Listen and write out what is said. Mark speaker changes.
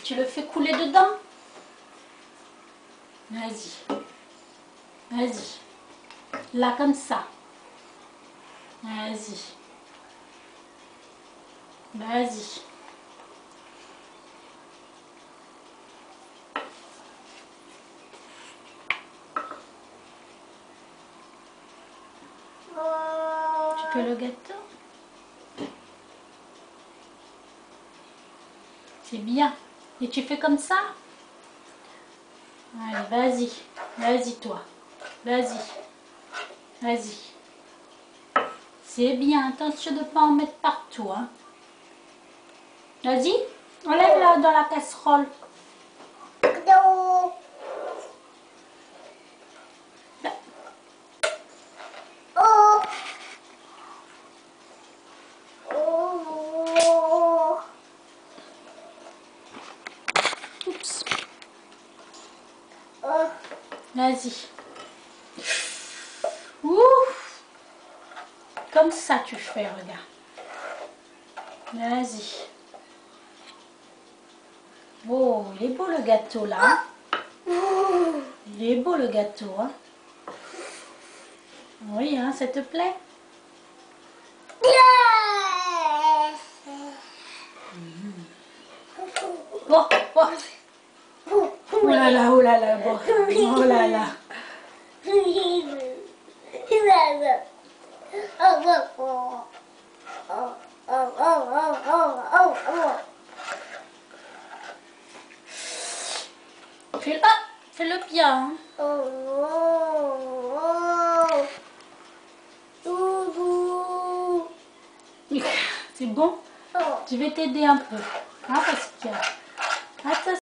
Speaker 1: Tu le fais couler dedans. Vas-y. Vas-y. Là, comme ça. Vas-y. Vas-y. Tu fais le gâteau? C'est bien. Et tu fais comme ça? Allez, vas-y. Vas-y, toi. Vas-y. Vas-y. C'est bien. Attention de ne pas en mettre partout. Hein. Vas-y. Enlève-la dans la casserole. Oups. Vas-y. Ouf. Comme ça tu fais, regarde. Vas-y. Oh, il est beau le gâteau là. Il est beau le gâteau. Hein. Oui, hein, ça te plaît? Oh, oh. Oh là là, oh là là, bon. Oh là là. Fais-le bien. Hein. C'est bon? Je vais t'aider un peu. Hein, parce qu'il